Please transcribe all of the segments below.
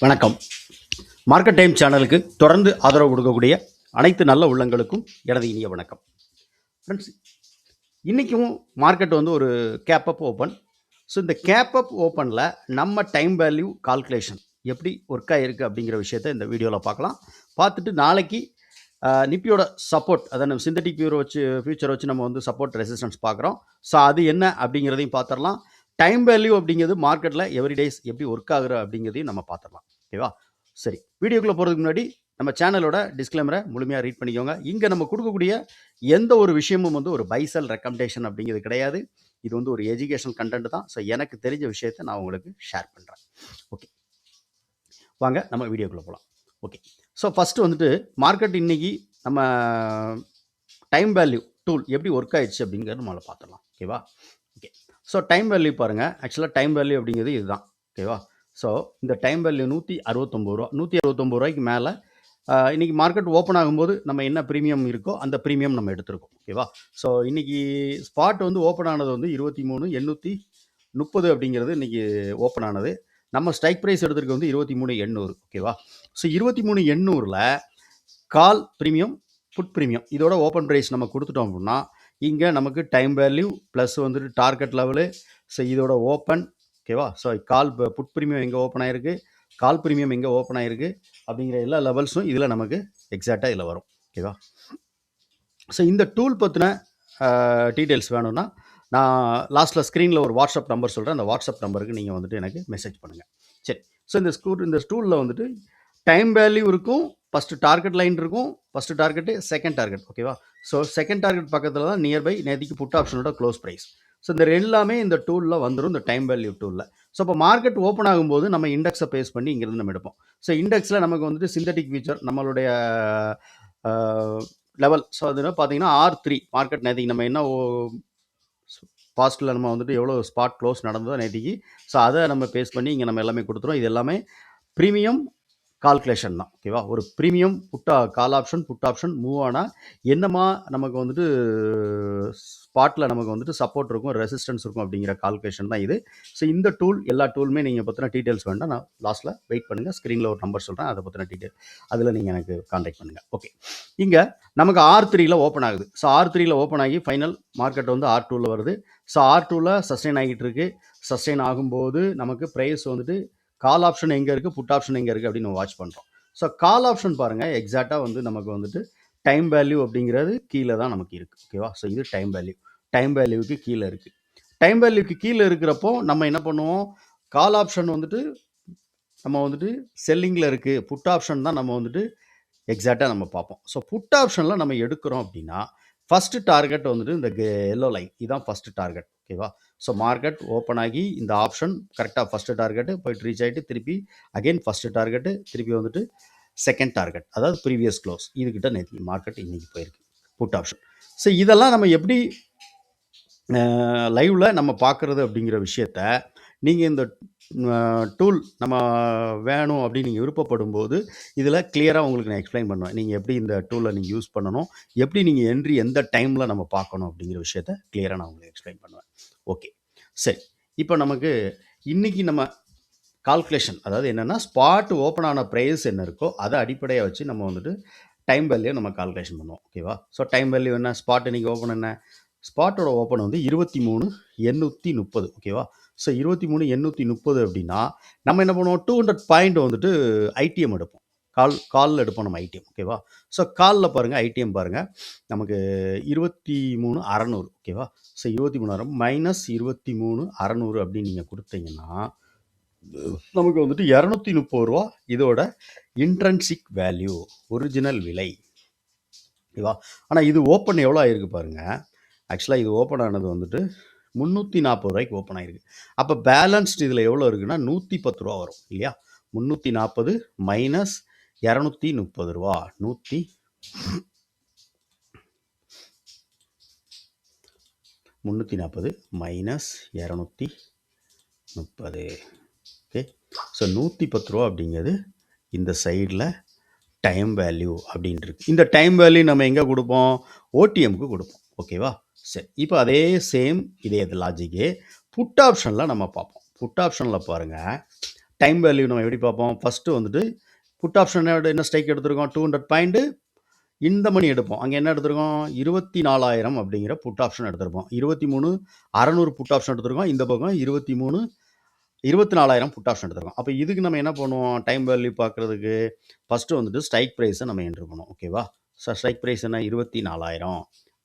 வணக்கம். Market time சேனலுக்கு தொடர்ந்து ஆதரவு கொடுக்கக்கூடிய அனைத்து நல்ல உள்ளங்களுக்கும் எனது இனிய வணக்கம். ஃப்ரெண்ட்ஸ், இன்றைக்கும் மார்க்கெட் வந்து ஒரு கேப் அப் ஓப்பன். ஸோ இந்த கேப் அப் ஓப்பனில் நம்ம டைம் வேல்யூ கால்குலேஷன் எப்படி ஒர்க் ஆகிருக்கு அப்படிங்கிற விஷயத்தை இந்த வீடியோவில் பார்க்கலாம். பார்த்துட்டு நாளைக்கு நிப்பியோட சப்போர்ட், அதை நம்ம சிந்தட்டிக் ஃபியூச்சர் வச்சு நம்ம வந்து சப்போர்ட் ரெசிஸ்டன்ஸ் பார்க்குறோம். ஸோ அது என்ன அப்படிங்கிறதையும் பார்த்துடலாம். டைம் வேல்யூ அப்படிங்கிறது மார்க்கெட்டில் எவ்ரிடேஸ் எப்படி ஒர்க் ஆகுற அப்படிங்கிறதையும் நம்ம பார்த்துடலாம். ஓகேவா? சரி, வீடியோக்குள்ளே போகிறதுக்கு முன்னாடி நம்ம சேனலோட டிஸ்க்ளைமரை முழுமையாக ரீட் பண்ணிக்கோங்க. இங்கே நம்ம கொடுக்கக்கூடிய எந்த ஒரு விஷயமும் வந்து ஒரு பை செல் ரெக்கமெண்டேஷன் அப்படிங்கிறது கிடையாது. இது வந்து ஒரு எஜுகேஷனல் கண்டென்ட் தான். ஸோ எனக்கு தெரிஞ்ச விஷயத்தை நான் உங்களுக்கு ஷேர் பண்ணுறேன். ஓகே, வாங்க நம்ம வீடியோக்குள்ளே போகலாம். ஓகே, ஸோ ஃபஸ்ட்டு வந்துட்டு மார்க்கெட் இன்னைக்கு நம்ம டைம் வேல்யூ டூல் எப்படி ஒர்க் ஆயிடுச்சு அப்படிங்கிறது நம்மளை பார்த்துடலாம். ஓகேவா? ஓகே, ஸோ டைம் வேல்யூ பாருங்கள். ஆக்சுவலாக டைம் வேல்யூ அப்படிங்கிறது இதுதான். ஓகேவா? ஸோ இந்த டைம் வேல்யூ 169 ரூபா, 169 ரூபாய்க்கு மேலே இன்றைக்கி மார்க்கெட் ஓப்பன் ஆகும்போது நம்ம என்ன ப்ரீமியம் இருக்கோ அந்த ப்ரீமியம் நம்ம எடுத்திருக்கோம். ஓகேவா? ஸோ இன்றைக்கி ஸ்பாட் வந்து ஓப்பன் ஆனது வந்து 23,830 அப்படிங்கிறது இன்றைக்கி ஓப்பன் ஆனது. நம்ம ஸ்ட்ரைக் ப்ரைஸ் எடுத்திருக்க வந்து 23,800. ஓகேவா? ஸோ 23,800ல் கால் ப்ரீமியம், புட் ப்ரீமியம் இதோட ஓப்பன் ப்ரைஸ் நம்ம கொடுத்துட்டோம் அப்படின்னா இங்கே நமக்கு டைம் வேல்யூ ப்ளஸ் வந்துட்டு டார்கெட் லெவலு. ஸோ இதோட ஓப்பன். ஓகேவா? ஸோ கால் புட் ப்ரீமியம் எங்கே ஓப்பன் ஆகிருக்கு, கால் ப்ரீமியம் எங்கே ஓப்பன் ஆகிருக்கு அப்படிங்கிற எல்லா லெவல்ஸும் இதில் நமக்கு எக்ஸாக்டாக இதில் வரும். ஓகேவா? ஸோ இந்த டூல் பற்றின டீட்டெயில்ஸ் வேணும்னா நான் லாஸ்ட்டில் ஸ்க்ரீனில் ஒரு வாட்ஸ்அப் நம்பர் சொல்கிறேன். அந்த வாட்ஸ்அப் நம்பருக்கு நீங்கள் வந்துட்டு எனக்கு மெசேஜ் பண்ணுங்கள். சரி, ஸோ இந்த டூலில் வந்துட்டு டைம் வேல்யூ இருக்கும், ஃபஸ்ட்டு டார்கெட் லைன் இருக்கும், ஃபஸ்ட்டு டார்கெட்டு, செகண்ட் டார்கெட். ஓகேவா? ஸோ செகண்ட் டார்கெட் பக்கத்தில் தான் நியர்பை நேற்றுக்கு புட் ஆப்ஷனோட க்ளோஸ் ப்ரைஸ். ஸோ இந்த எல்லாமே இந்த டூலில் வந்துடும், இந்த டைம் வேல்யூ டூலில். ஸோ இப்போ மார்க்கெட் ஓப்பன் ஆகும்போது நம்ம இண்டெக்ஸை பேஸ் பண்ணி இங்கேருந்து நம்ம எடுப்போம். ஸோ இண்டெக்ஸில் நமக்கு வந்துட்டு சிந்தட்டிக் ஃபியூச்சர் நம்மளுடைய லெவல். ஸோ அது பார்த்தீங்கன்னா R3 மார்க்கெட் நேற்றுக்கு நம்ம என்ன பாஸ்ட்டில் நம்ம வந்துட்டு எவ்வளோ ஸ்பாட் க்ளோஸ் நடந்ததோ நேற்றுக்கு. ஸோ அதை நம்ம பேஸ் பண்ணி இங்கே நம்ம எல்லாமே கொடுத்துரும். இது எல்லாமே ப்ரீமியம் கால்குலேஷன் தான். ஓகேவா? ஒரு premium call option put option move ஆனால் என்னமா நமக்கு வந்துட்டு ஸ்பாட்டில் நமக்கு வந்துட்டு சப்போர்ட் இருக்கும், ரெசிஸ்டன்ஸ் இருக்கும் அப்படிங்கிற கால்குலேஷன் தான் இது. ஸோ இந்த டூல் எல்லா டூலுமே நீங்கள் பற்றின டீட்டெயில்ஸ் வேண்டாம், நான் லாஸ்ட்டில் வெயிட் பண்ணுங்கள், ஸ்க்ரீனில் ஒரு நம்பர் சொல்கிறேன், அதை பற்றின டீட்டெயில் அதில் நீங்கள் எனக்கு கான்டாக்ட் பண்ணுங்கள். ஓகே, இங்கே நமக்கு R3ல் ஓப்பன் ஆகுது. ஸோ R3ல் ஓப்பன் ஆகி ஃபைனல் மார்க்கெட் வந்து R2ல் வருது. ஸோ R2ல் சஸ்டெயின் ஆகிட்டு இருக்கு. சஸ்டெயின் ஆகும்போது நமக்கு ப்ரைஸ் வந்துட்டு கால் ஆப்ஷன் எங்கே இருக்குது, புட் ஆப்ஷன் எங்கே இருக்குது அப்படின்னு நம்ம வாட்ச் பண்ணுறோம். ஸோ கால் ஆப்ஷன் பாருங்கள், எக்ஸாக்டாக வந்து நமக்கு வந்துட்டு டைம் வேல்யூ அப்படிங்கிறது கீழே தான் நமக்கு இருக்குது. ஓகேவா? ஸோ இது டைம் வேல்யூவுக்கு கீழே இருக்குது. டைம் வேல்யூக்கு கீழே இருக்கிறப்போ நம்ம என்ன பண்ணுவோம், கால் ஆப்ஷன் வந்துட்டு நம்ம வந்துட்டு செல்லிங்கில் இருக்குது, புட் ஆப்ஷன் தான் நம்ம வந்துட்டு எக்ஸாக்டாக நம்ம பார்ப்போம். ஸோ புட் ஆப்ஷனில் நம்ம எடுக்கிறோம் அப்படின்னா ஃபஸ்ட்டு டார்கெட் வந்துட்டு இந்த எல்லோ லைன், இதுதான் ஃபஸ்ட்டு டார்கெட். ஓகேவா? ஸோ மார்க்கெட் ஓப்பன் ஆகி இந்த ஆப்ஷன் கரெக்டாக ஃபஸ்ட்டு டார்கெட்டு போய்ட்டு ரீச் ஆகிட்டு திருப்பி அகெயின் ஃபஸ்ட்டு டார்கெட்டு, திருப்பி வந்துட்டு செகண்ட் டார்கெட், அதாவது ப்ரீவியஸ் க்ளோஸ். இதுக்கிட்ட நேற்று மார்க்கெட் இன்றைக்கி போயிருக்கு புட் ஆப்ஷன். ஸோ இதெல்லாம் நம்ம எப்படி லைவில் நம்ம பார்க்குறது அப்படிங்கிற விஷயத்த நீங்கள் இந்த டூல் நம்ம வேணும் அப்படின்னு நீங்கள் விருப்பப்படும் போது இதில் கிளியராக உங்களுக்கு நான் எக்ஸ்பிளைன் பண்ணுவேன். நீங்கள் எப்படி இந்த டூலை நீங்கள் யூஸ் பண்ணணும், எப்படி நீங்கள் என்ட்ரி எந்த டைமில் நம்ம பார்க்கணும் அப்படிங்கிற விஷயத்த கிளியராக நான் உங்களுக்கு எக்ஸ்பிளைன் பண்ணுவேன். ஓகே, சரி, இப்போ நமக்கு இன்றைக்கி நம்ம கால்குலேஷன், அதாவது என்னென்னா ஸ்பாட் ஓப்பன் ஆன ப்ரைஸ் என்ன இருக்கோ அதை அடிப்படையாக வச்சு நம்ம வந்துட்டு டைம் வேல்யூ நம்ம கால்குலேஷன் பண்ணுவோம். ஓகேவா? ஸோ டைம் வேல்யூ என்ன, ஸ்பாட் இன்றைக்கி ஓப்பன் என்ன, ஸ்பாட்டோட ஓப்பன் வந்து 23,830. ஓகேவா? ஸோ 23,830 அப்படின்னா நம்ம என்ன பண்ணுவோம், 200 பாயிண்ட் வந்துட்டு ஐடிஎம் எடுப்போம், காலில் எடுப்போம் நம்ம ஐடிஎம். ஓகேவா? ஸோ காலில் பாருங்கள், ஐடிஎம் பாருங்கள், நமக்கு 23,600. ஓகேவா? ஸோ 23,600 மைனஸ் 23,600 அப்படின்னு நீங்கள் கொடுத்தீங்கன்னா நமக்கு வந்துட்டு 230 ரூபா இதோட இன்ட்ரன்சிக் வேல்யூ, ஒரிஜினல் விலை. ஓகேவா? ஆனால் இது ஓப்பன் எவ்வளோ ஆகிருக்கு பாருங்கள். ஆக்சுவலாக இது ஓப்பன் ஆனது வந்துட்டு 340 ரூபாய்க்கு ஓப்பன் ஆகிருக்கு. அப்போ பேலன்ஸ்டு இதில் எவ்வளோ இருக்குன்னா 110 ரூபா வரும் இல்லையா? 340 மைனஸ் 230 ரூபா, 340 மைனஸ் 230. ஓகே, ஸோ 110 ரூபா அப்படிங்கிறது இந்த சைடில் டைம் வேல்யூ அப்படின்ட்டு இருக்கு. இந்த டைம் வேல்யூ நம்ம எங்கே கொடுப்போம், ஓடிஎம்க்கு கொடுப்போம். ஓகேவா? சரி, இப்போ அதே சேம் இதே லாஜிக்கே புட் ஆப்ஷனில் நம்ம பார்ப்போம். புட் ஆப்ஷனில் பாருங்கள், டைம் வேல்யூ நம்ம எப்படி பார்ப்போம்? ஃபஸ்ட்டு வந்துட்டு புட் ஆப்ஷனோட என்ன ஸ்ட்ரைக் எடுத்திருக்கோம்? 200 பாயிண்ட் இந்த மணி எடுப்போம். அங்கே என்ன எடுத்திருக்கோம்? 24,000 அப்படிங்கிற புட் ஆப்ஷன் எடுத்திருப்போம். 23,600 புட் ஆப்ஷன் எடுத்திருக்கோம். இந்த பக்கம் 24,000 புட் ஆப்ஷன் எடுத்திருக்கோம். அப்போ இதுக்கு நம்ம என்ன பண்ணுவோம்? டைம் வேல்யூ பார்க்குறதுக்கு ஃபஸ்ட்டு வந்துட்டு ஸ்ட்ரைக் ப்ரைஸை நம்ம என்ட்ரு பண்ணுவோம். ஓகேவா? ஸோ ஸ்ட்ரைக் ப்ரைஸ் என்ன? 24,000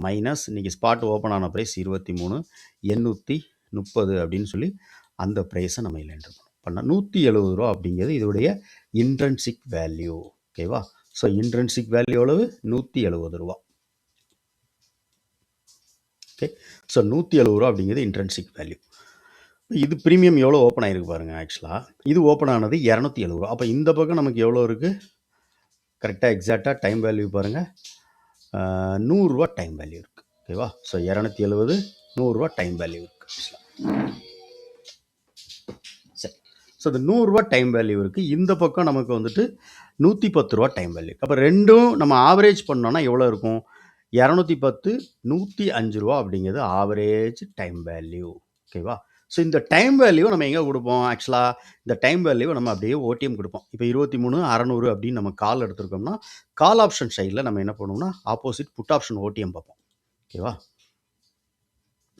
மைனஸ் இன்றைக்கி ஸ்பாட் ஓப்பன் ஆன ப்ரைஸ் 23,830 அப்படின்னு சொல்லி அந்த ப்ரைஸை நம்ம இதில் என்ட்ரு பண்ணுவோம். பண்ணால் 170 ரூபா அப்படிங்கிறது இதோடைய இன்ட்ரென்சிக் வேல்யூ. ஓகேவா? ஸோ இன்ட்ரென்சிக் வேல்யூ எவ்வளவு? 170 ரூபா. ஓகே, ஸோ 170 ரூபா அப்படிங்கிறது இன்ட்ரென்சிக் வேல்யூ. இது ப்ரீமியம் எவ்வளோ ஓப்பன் ஆகிருக்கு பாருங்கள். ஆக்சுவலாக இது ஓப்பன் ஆனது 270 ரூபா. அப்போ இந்த பக்கம் நமக்கு எவ்வளோ இருக்குது? கரெக்டாக எக்ஸாக்டாக டைம் வேல்யூ பாருங்கள், 100 ரூபா டைம் வேல்யூ இருக்குது. ஓகேவா? ஸோ 270 100 ரூபா டைம் வேல்யூ இருக்குது. சரி, ஸோ இந்த 100 ரூபா டைம் வேல்யூ இருக்குது. இந்த பக்கம் நமக்கு வந்துட்டு 110 ரூபா டைம் வேல்யூ. அப்போ ரெண்டும் நம்ம ஆவரேஜ் பண்ணோன்னா எவ்வளோ இருக்கும்? 210 105 ரூபா அப்படிங்கிறது ஆவரேஜ் டைம் வேல்யூ. ஓகேவா? ஸோ இந்த டைம் வேல்யூ நம்ம எங்கே கொடுப்போம்? ஆக்சுவலாக இந்த டைம் வேல்யூ நம்ம அப்படியே ஓடிஎம் கொடுப்போம். இப்போ 23,600 அப்படின்னு நம்ம கால் எடுத்துருக்கோம்னா கால் ஆப்ஷன் சைடில் நம்ம என்ன பண்ணுவோம்னா ஆப்போசிட் புட் ஆப்ஷன் ஓடிஎம் பார்ப்போம். ஓகேவா?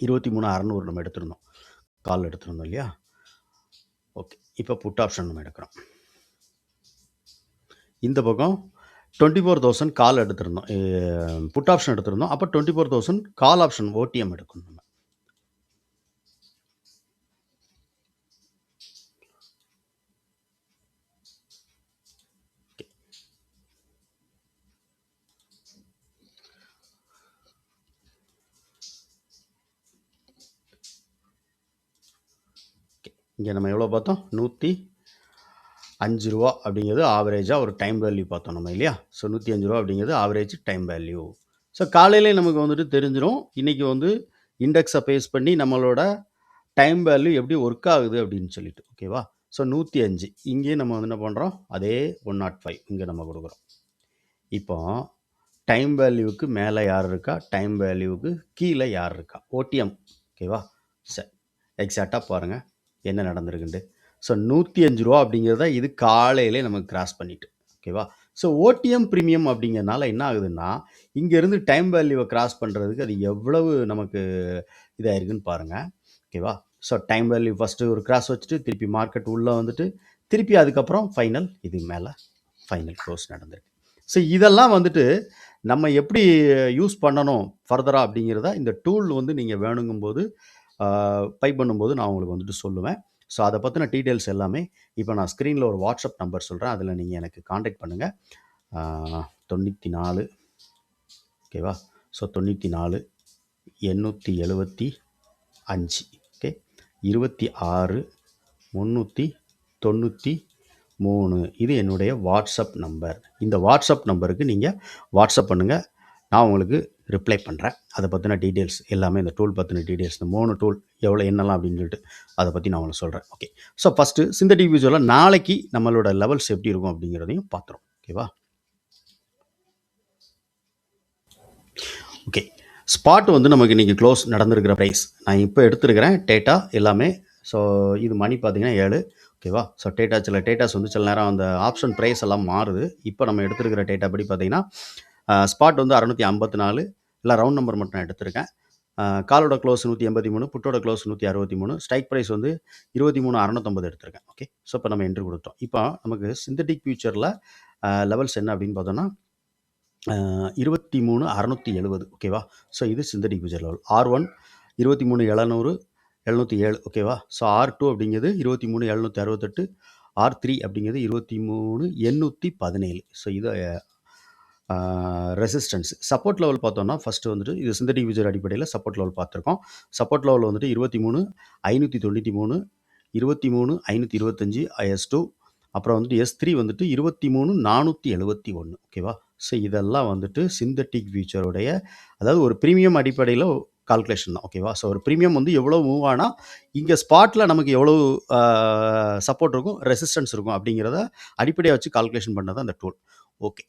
23,600 நம்ம எடுத்திருந்தோம், கால் எடுத்திருந்தோம் இல்லையா? ஓகே, இப்போ புட் ஆப்ஷன் நம்ம எடுக்கிறோம். இந்த பக்கம் 24,000 கால் எடுத்திருந்தோம், புட் ஆப்ஷன் எடுத்திருந்தோம். அப்போ 24,000 கால் ஆப்ஷன் ஓடிஎம் எடுக்கணும் நம்ம. இங்கே நம்ம எவ்வளோ பார்த்தோம்? 105 ரூபா அப்படிங்கிறது ஆவரேஜாக ஒரு டைம் வேல்யூ பார்த்தோம் நம்ம இல்லையா? ஸோ 105 ரூபா அப்படிங்கிறது ஆவரேஜ் டைம் வேல்யூ. ஸோ காலையிலே நமக்கு வந்துட்டு தெரிஞ்சிடும் இன்றைக்கி வந்து இண்டெக்ஸை பேஸ் பண்ணி நம்மளோட டைம் வேல்யூ எப்படி ஒர்க் ஆகுது அப்படின்னு சொல்லிட்டு. ஓகேவா? ஸோ 105 இங்கே நம்ம வந்து என்ன பண்ணுறோம்? அதே 105 இங்கே நம்ம கொடுக்குறோம். இப்போ டைம் வேல்யூவுக்கு மேலே யார் இருக்கா, டைம் வேல்யூவுக்கு கீழே யார் இருக்கா? ஓடிஎம். ஓகேவா? சரி, எக்ஸாக்டாக பாருங்கள் என்ன நடந்திருக்குண்டு. ஸோ 105 ரூபா அப்படிங்கிறத இது காலையிலே நமக்கு கிராஸ் பண்ணிட்டு. ஓகேவா? ஸோ ஓடிஎம் ப்ரீமியம் அப்படிங்கிறதுனால என்ன ஆகுதுன்னா இங்கேருந்து டைம் வேல்யூவை கிராஸ் பண்ணுறதுக்கு அது எவ்வளவு நமக்கு இதாக இருக்குன்னு பாருங்கள். ஓகேவா? ஸோ டைம் வேல்யூ ஃபஸ்ட்டு ஒரு கிராஸ் வச்சுட்டு திருப்பி மார்க்கெட் உள்ளே வந்துட்டு திருப்பி அதுக்கப்புறம் ஃபைனல் இது மேலே ஃபைனல் க்ளோஸ் நடந்திருக்கு. ஸோ இதெல்லாம் வந்துட்டு நம்ம எப்படி யூஸ் பண்ணணும் ஃபர்தராக அப்படிங்கிறத இந்த டூல் வந்து நீங்கள் வேணுங்கும்போது பை பண்ணும்போது நான் உங்களுக்கு வந்துட்டு சொல்லுவேன். ஸோ அதை பற்றின டீட்டெயில்ஸ் எல்லாமே இப்போ நான் ஸ்க்ரீனில் ஒரு வாட்ஸ்அப் நம்பர் சொல்கிறேன், அதில் நீங்கள் எனக்கு காண்டாக்ட் பண்ணுங்கள். 94 ஓகேவா? ஸோ 94 875 ஓகே 26 393 இது என்னுடைய வாட்ஸ்அப் நம்பர். இந்த வாட்ஸ்அப் நம்பருக்கு நீங்கள் வாட்ஸ்அப் பண்ணுங்கள், நான் உங்களுக்கு ரிப்ளை பண்ணுறேன். அதை பற்றின டீட்டெயில்ஸ் எல்லாமே இந்த டூல் பற்றின டீட்டெயில்ஸ், இந்த 3 டூல் எவ்வளோ என்னெல்லாம் அப்படின்னு சொல்லிட்டு அதை பற்றி நான் உங்களுக்கு சொல்கிறேன். ஓகே, ஸோ ஃபஸ்ட்டு சிந்தட்டிக் வியூஸில் நாளைக்கு நம்மளோட லெவல்ஸ் எப்படி இருக்கும் அப்படிங்கிறதையும் பார்த்துரும். ஓகேவா? ஓகே, ஸ்பாட் வந்து நமக்கு இன்றைக்கி க்ளோஸ் நடந்திருக்கிற ப்ரைஸ் நான் இப்போ எடுத்துருக்கிறேன் டேட்டா எல்லாமே. ஸோ இது மணி பார்த்திங்கன்னா 7. ஓகேவா? ஸோ சில டேட்டாஸ் வந்து சில நேரம் அந்த ஆப்ஷன் ப்ரைஸ் எல்லாம் மாறுது. இப்போ நம்ம எடுத்துருக்கிற டேட்டா படி பார்த்திங்கன்னா ஸ்பாட் வந்து 654, இல்லை ரவுண்ட் நம்பர் மட்டும் நான் எடுத்திருக்கேன். காலோட க்ளோஸ் 183, புட்டோட க்ளோஸ் 163, ஸ்ட்ரைக் ப்ரைஸ் வந்து 23,650 எடுத்திருக்கேன். ஓகே, ஸோ இப்போ நம்ம என்ட்ரு கொடுத்தோம். இப்போ நமக்கு சிந்தட்டிக் ஃபியூச்சரில் லெவல்ஸ் என்ன அப்படின்னு பார்த்தோன்னா 23,670. ஓகேவா? ஸோ இது சிந்தட்டிக் ஃபியூச்சர் லெவல். R1 23,700 707. ஓகேவா? ஸோ R2 அப்படிங்கிறது 23,768, R3 அப்படிங்கிறது 23,817. ஸோ இது ரெசிஸ்டன்ஸ். சப்போர்ட் லெவல் பார்த்தோம்னா ஃபஸ்ட்டு வந்துட்டு இது சிந்தட்டிக் ஃபியூச்சர் அடிப்படையில் சப்போர்ட் லெவல் பார்த்துருக்கோம். சப்போர்ட் லெவல் வந்துட்டு 23,593, 23,525 S2, அப்புறம் வந்துட்டு S3 வந்துட்டு 23,471. ஓகேவா? ஸோ இதெல்லாம் வந்துட்டு சிந்தட்டிக் ஃபியூச்சருடைய அதாவது ஒரு ப்ரீமியம் அடிப்படையில் கால்குலேஷன் தான். ஓகேவா? ஸோ ஒரு ப்ரீமியம் வந்து எவ்வளோ மூவ் ஆனால் இங்கே ஸ்பாட்டில் நமக்கு எவ்வளோ சப்போர்ட் இருக்கும், ரெசிஸ்டன்ஸ் இருக்கும் அப்படிங்கிறத அடிப்படையாக வச்சு கால்குலேஷன் பண்ணது அந்த டூல். ஓகே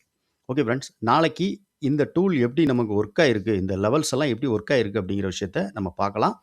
ஓகே ஃப்ரெண்ட்ஸ், நாளைக்கு இந்த டூல் எப்படி நமக்கு ஒர்க் ஆகிருக்கு, இந்த லெவல்ஸ் எல்லாம் எப்படி ஒர்க் ஆகிருக்கு அப்படிங்கிற விஷயத்த நம்ம பார்க்கலாம்.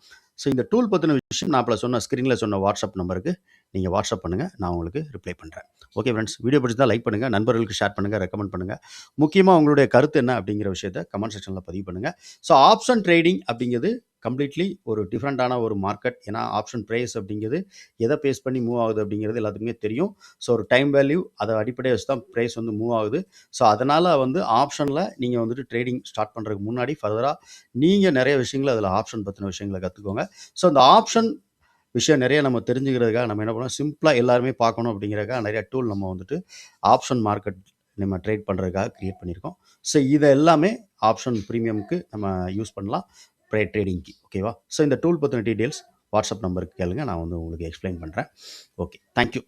ஸோ இந்த டூல் பற்றின விஷயம் நான் இப்போ சொன்ன ஸ்க்ரீனில் சொன்ன வாட்ஸ்அப் நம்பருக்கு நீங்கள் வாட்ஸ்அப் பண்ணுங்கள், நான் உங்களுக்கு ரிப்ளை பண்ணுறேன். ஓகே ஃப்ரெண்ட்ஸ், வீடியோ பிடிச்சிருந்தா லைக் பண்ணுங்கள், நண்பர்களுக்கு ஷேர் பண்ணுங்கள், ரெக்கமெண்ட் பண்ணுங்கள். முக்கியமாக உங்களுடைய கருத்து என்ன அப்படிங்கிற விஷயத்தை கமெண்ட் செக்ஷனில் பதிவு பண்ணுங்கள். ஸோ ஆப்ஷன் ட்ரேடிங் அப்படிங்கிறது கம்ப்ளீட்லி ஒரு டிஃப்ரெண்ட்டான ஒரு மார்க்கெட். ஏன்னா ஆப்ஷன் ப்ரைஸ் அப்படிங்கிறது எதை பேஸ் பண்ணி மூவ் ஆகுது அப்படிங்கிறது எல்லாத்துக்குமே தெரியும். ஸோ ஒரு டைம் வேல்யூ அதை அடிப்படையை வச்சு தான் ப்ரைஸ் வந்து மூவ் ஆகுது. ஸோ அதனால் வந்து ஆப்ஷனில் நீங்கள் வந்துட்டு ட்ரேடிங் ஸ்டார்ட் பண்ணுறதுக்கு முன்னாடி ஃபர்தராக நீங்கள் நிறைய விஷயங்கள் அதில் ஆப்ஷன் பற்றின விஷயங்களை கற்றுக்கோங்க. ஸோ அந்த ஆப்ஷன் விஷயம் நிறைய நம்ம தெரிஞ்சுக்கிறதுக்காக நம்ம என்ன பண்ணோம், சிம்பிளாக எல்லாருமே பார்க்கணும் அப்படிங்கிறதுக்காக நிறைய டூல் நம்ம வந்துட்டு ஆப்ஷன் மார்க்கெட் நம்ம ட்ரேட் பண்ணுறதுக்காக க்ரியேட் பண்ணியிருக்கோம். ஸோ இதை எல்லாமே ஆப்ஷன் ப்ரீமியமுக்கு நம்ம யூஸ் பண்ணலாம், ட்ரேடிங்க்கு. ஓகேவா? ஸோ இந்த டூல் பற்றின டீட்டெயில்ஸ் வாட்ஸ்அப் நம்பருக்கு கேளுங்க, நான் வந்து உங்களுக்கு எக்ஸ்பிளைன் பண்ணுறேன். Okay, thank you.